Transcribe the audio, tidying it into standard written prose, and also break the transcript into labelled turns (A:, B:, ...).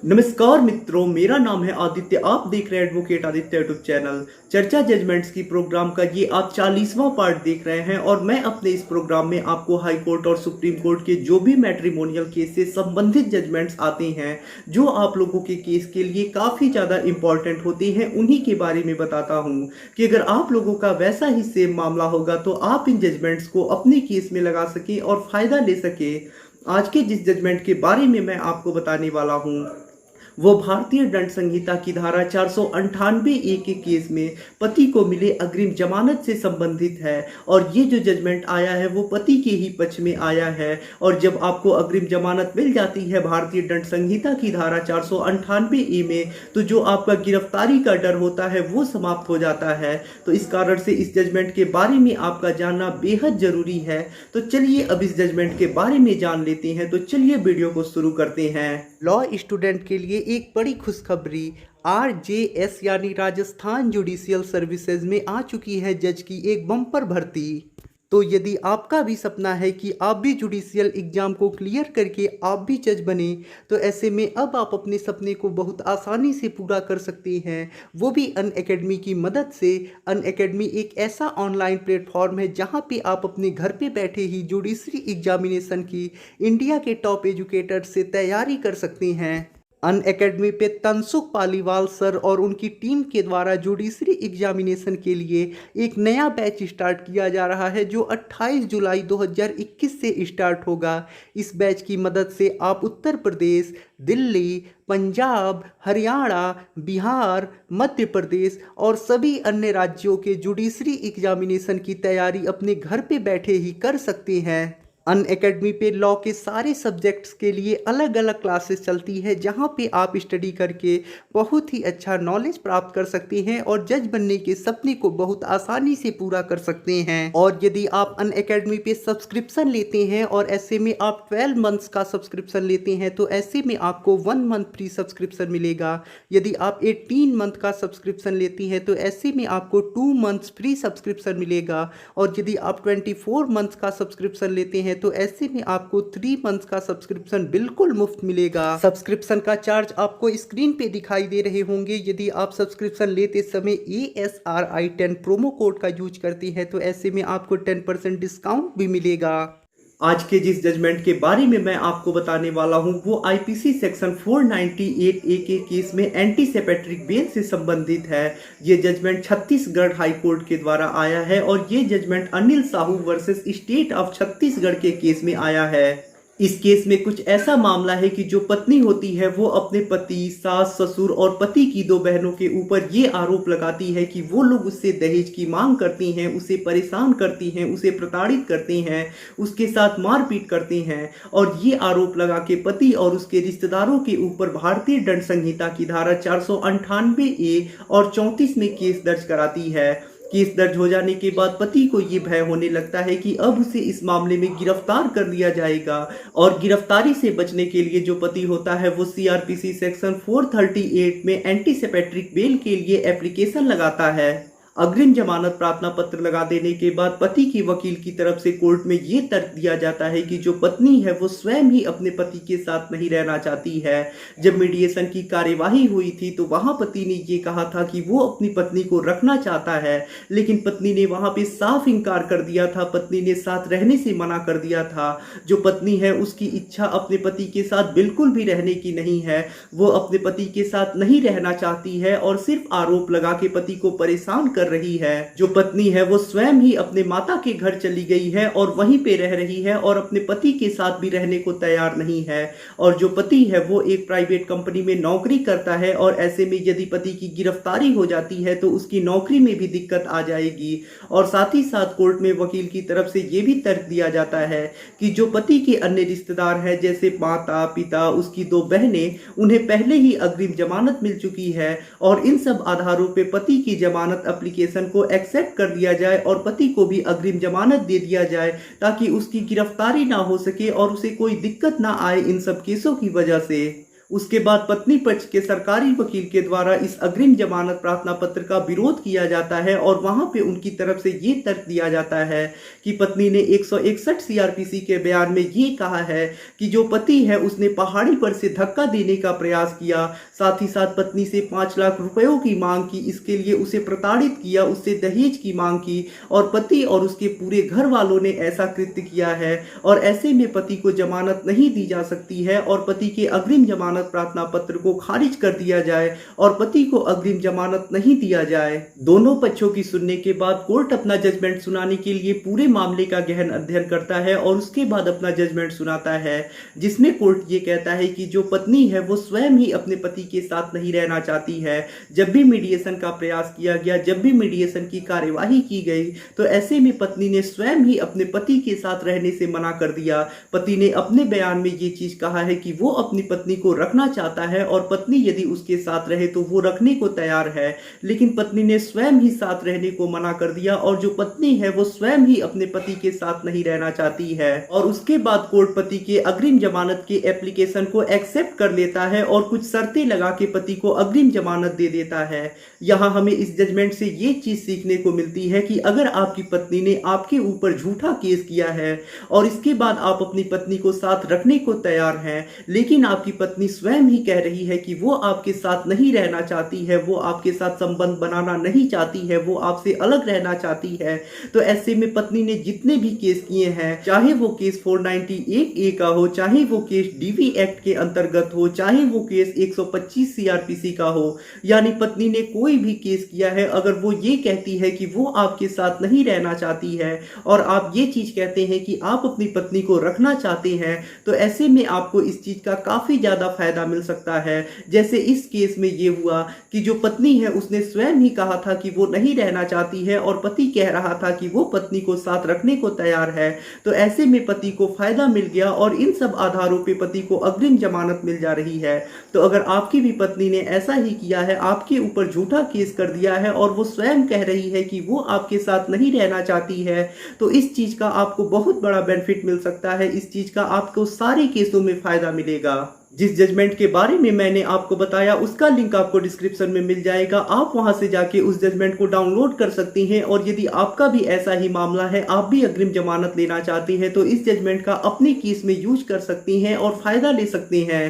A: नमस्कार मित्रों, मेरा नाम है आदित्य। आप देख रहे हैं एडवोकेट आदित्य यूट्यूब चैनल। चर्चा जजमेंट्स की प्रोग्राम का ये आप 40वां पार्ट देख रहे हैं और मैं अपने इस प्रोग्राम में आपको हाई कोर्ट और सुप्रीम कोर्ट के जो भी मैट्रिमोनियल केस से संबंधित जजमेंट्स आते हैं, जो आप लोगों के केस के लिए काफ़ी ज़्यादा इंपॉर्टेंट होते हैं, उन्हीं के बारे में बताता हूँ कि अगर आप लोगों का वैसा ही सेम मामला होगा तो आप इन जजमेंट्स को अपने केस में लगा सकें और फ़ायदा ले सके। आज के जिस जजमेंट के बारे में मैं आपको बताने वाला हूँ वो भारतीय दंड संहिता की धारा 498 ए के केस में पति को मिले अग्रिम जमानत से संबंधित है। और ये जो जजमेंट आया है वो पति के ही पक्ष में आया है। और जब आपको अग्रिम जमानत मिल जाती है भारतीय दंड संहिता की धारा 498 ए में, तो जो आपका गिरफ्तारी का डर होता है वो समाप्त हो जाता है। तो इस कारण से इस जजमेंट के बारे में आपका जानना बेहद जरूरी है। तो चलिए अब इस जजमेंट के बारे में जान लेते हैं। तो चलिए वीडियो को शुरू करते हैं। लॉ स्टूडेंट के लिए एक बड़ी खुशखबरी, RJS यानी राजस्थान जुडिशियल सर्विसेज में आ चुकी है जज की एक बम्पर भर्ती। तो यदि आपका भी सपना है कि आप भी जुडिशियल एग्जाम को क्लियर करके आप भी जज बने, तो ऐसे में अब आप अपने सपने को बहुत आसानी से पूरा कर सकते हैं, वो भी अनअकैडमी की मदद से। अनअकैडमी एक ऐसा ऑनलाइन प्लेटफॉर्म है जहां पे आप अपने घर पे बैठे ही जुडिशरी एग्जामिनेशन की इंडिया के टॉप एजुकेटर से तैयारी कर सकते हैं। अनअकैडमी पे तनसुख पालीवाल सर और उनकी टीम के द्वारा जुडिशरी एग्जामिनेशन के लिए एक नया बैच स्टार्ट किया जा रहा है जो 28 जुलाई 2021 से स्टार्ट होगा। इस बैच की मदद से आप उत्तर प्रदेश, दिल्ली, पंजाब, हरियाणा, बिहार, मध्य प्रदेश और सभी अन्य राज्यों के जुडिशरी एग्जामिनेशन की तैयारी अपने घर पे बैठे ही कर सकते हैं। अनअकैडमी पे लॉ के सारे सब्जेक्ट्स के लिए अलग अलग क्लासेस चलती है जहां पे आप स्टडी करके बहुत ही अच्छा नॉलेज प्राप्त कर सकते हैं और जज बनने के सपने को बहुत आसानी से पूरा कर सकते हैं। और यदि आप अनअकैडमी पे सब्सक्रिप्शन लेते हैं और ऐसे में आप 12 मंथ्स का सब्सक्रिप्शन लेते हैं, तो ऐसे में आपको 1 मंथ फ्री सब्सक्रिप्शन मिलेगा। यदि आप 18 मंथ का सब्सक्रिप्शन लेती हैं तो ऐसे में आपको 2 मंथ्स फ्री सब्सक्रिप्शन मिलेगा। और यदि आप 24 मंथ्स का सब्सक्रिप्शन लेते हैं तो ऐसे में आपको 3 मंथ्स का सब्सक्रिप्शन बिल्कुल मुफ्त मिलेगा। सब्सक्रिप्शन का चार्ज आपको स्क्रीन पे दिखाई दे रहे होंगे। यदि आप सब्सक्रिप्शन लेते समय ASRI10 प्रोमो कोड का यूज करती हैं तो ऐसे में आपको 10% डिस्काउंट भी मिलेगा। आज के जिस जजमेंट के बारे में मैं आपको बताने वाला हूं वो IPC सेक्शन 498A के केस में एंटी सेपेट्रिक बेल से संबंधित है। ये जजमेंट छत्तीसगढ़ हाई कोर्ट के द्वारा आया है और ये judgment Anil Sahu versus state of Chhattisgarh के केस में आया है। इस केस में कुछ ऐसा मामला है कि जो पत्नी होती है वो अपने पति, सास, ससुर और पति की 2 बहनों के ऊपर ये आरोप लगाती है कि वो लोग उससे दहेज की मांग करती हैं, उसे परेशान करती हैं, उसे प्रताड़ित करते हैं, उसके साथ मारपीट करते हैं। और ये आरोप लगा के पति और उसके रिश्तेदारों के ऊपर भारतीय दंड संहिता की धारा 498A और 34 में केस दर्ज कराती है। केस दर्ज हो जाने के बाद पति को ये भय होने लगता है कि अब उसे इस मामले में गिरफ्तार कर लिया जाएगा। और गिरफ्तारी से बचने के लिए जो पति होता है वो CRPC सेक्शन 438 में एंटी सेपेट्रिक बेल के लिए एप्लीकेशन लगाता है। अग्रिम जमानत प्रार्थना पत्र लगा देने के बाद पति की वकील की तरफ से कोर्ट में ये तर्क दिया जाता है कि जो पत्नी है वो स्वयं ही अपने पति के साथ नहीं रहना चाहती है। जब मीडिएशन की कार्यवाही हुई थी तो वहां पति ने ये कहा था कि वो अपनी पत्नी को रखना चाहता है, लेकिन पत्नी ने वहां पे साफ इनकार कर दिया था। पत्नी ने साथ रहने से मना कर दिया था। जो पत्नी है उसकी इच्छा अपने पति के साथ बिल्कुल भी रहने की नहीं है। वो अपने पति के साथ नहीं रहना चाहती है और सिर्फ आरोप लगा के पति को परेशान कर रही है। जो पत्नी है वो स्वयं ही अपने माता के घर चली गई है और वहीं पे रह रही है और अपने पति के साथ भी रहने को तैयार नहीं है। और जो पति है वो एक प्राइवेट कंपनी में नौकरी करता है और ऐसे में यदि पति की गिरफ्तारी हो जाती है तो उसकी नौकरी में भी दिक्कत आ जाएगी। और साथ ही साथ कोर्ट में वकील की तरफ से ये भी तर्क दिया जाता है कि जो पति के अन्य रिश्तेदार हैं जैसे माता, पिता, उसकी 2 बहनें, उन्हें पहले ही अग्रिम जमानत मिल चुकी है और इन सब आधारों पे पति की जमानत एप्लीकेशन को एक्सेप्ट कर लिया जाए और पति को भी अग्रिम जमानत दे दिया जाए ताकि उसकी गिरफ्तारी ना हो सके और उसे कोई दिक्कत ना आए इन सब केसों की वजह से। उसके बाद पत्नी पक्ष के सरकारी वकील के द्वारा इस अग्रिम जमानत प्रार्थना पत्र का विरोध किया जाता है और वहां पे उनकी तरफ से ये तर्क दिया जाता है कि पत्नी ने 161 सीआरपीसी के बयान में ये कहा है कि जो पति है उसने पहाड़ी पर से धक्का देने का प्रयास किया, साथ ही साथ पत्नी से 5 लाख रुपयों की मांग की, इसके लिए उसे प्रताड़ित किया, उससे दहेज की मांग की और पति और उसके पूरे घर वालों ने ऐसा कृत्य किया है और ऐसे में पति को जमानत नहीं दी जा सकती है और पति के अग्रिम जमानत प्रार्थना पत्र को खारिज कर दिया जाए और पति को अग्रिम जमानत नहीं दिया जाए। दोनों पक्षों की सुनने के बाद कोर्ट अपना जजमेंट सुनाने के लिए पूरे मामले का गहन अध्ययन करता है और उसके बाद अपना जजमेंट सुनाता है, जिसमें कोर्ट ये कहता है कि जो पत्नी है वो स्वयं ही अपने पति के साथ नहीं रहना चाहती है। जब भी मीडिएशन का प्रयास किया गया, जब भी मीडिएशन की कार्यवाही की गई, तो ऐसे में पत्नी ने स्वयं ही अपने पति के साथ रहने से मना कर दिया। पति ने अपने बयान में ये चीज कहा है कि वो अपनी पत्नी को रखना चाहता है और पत्नी यदि उसके साथ रहे तो वो रखने को तैयार है, लेकिन पत्नी ने स्वयं ही साथ रहने को मना कर दिया और जो पत्नी है वो स्वयं ही अपने पति के साथ नहीं रहना चाहती है। और उसके बाद कोर्ट पति के अग्रिम जमानत के एप्लीकेशन को एक्सेप्ट कर लेता है और कुछ शर्तें लगा के पति को अग्रिम जमानत दे देता है। यहाँ हमें इस जजमेंट से ये चीज सीखने को मिलती है कि अगर आपकी पत्नी ने आपके ऊपर झूठा केस किया है और इसके बाद आप अपनी पत्नी को साथ रखने को तैयार हैं, लेकिन आपकी पत्नी स्वयं ही कह रही है कि वो आपके साथ नहीं रहना चाहती है, वो आपके साथ संबंध बनाना नहीं चाहती है, वो आपसे अलग रहना चाहती है, तो ऐसे में पत्नी ने जितने भी केस किए हैं, चाहे वो केस 498A का हो, चाहे वो केस डीवी एक्ट के अंतर्गत हो, चाहे वो केस 125 सीआरपीसी का हो, यानी पत्नी ने कोई भी केस किया है, अगर वो ये कहती है कि वो आपके साथ नहीं रहना चाहती है और आप ये चीज कहते हैं कि आप अपनी पत्नी को रखना चाहते हैं, तो ऐसे में आपको इस चीज का काफी ज्यादा फायदा मिल सकता है। जैसे इस केस में ये हुआ कि जो पत्नी है उसने स्वयं ही कहा था कि वो नहीं रहना चाहती है और पति कह रहा था कि वो पत्नी को साथ रखने को तैयार है, तो ऐसे में पति को फायदा मिल गया और इन सब आधारों पे पति को अग्रिम जमानत मिल जा रही है। तो अगर आपकी भी पत्नी ने ऐसा ही किया है, आपके ऊपर झूठा केस कर दिया है और वो स्वयं कह रही है कि वो आपके साथ नहीं रहना चाहती है, तो इस चीज का आपको बहुत बड़ा बेनिफिट मिल सकता है। इस चीज का आपको सारे केसों में फायदा मिलेगा। जिस जजमेंट के बारे में मैंने आपको बताया उसका लिंक आपको डिस्क्रिप्शन में मिल जाएगा, आप वहां से जाके उस जजमेंट को डाउनलोड कर सकती हैं। और यदि आपका भी ऐसा ही मामला है, आप भी अग्रिम जमानत लेना चाहती हैं, तो इस जजमेंट का अपने केस में यूज कर सकती हैं और फायदा ले सकती हैं।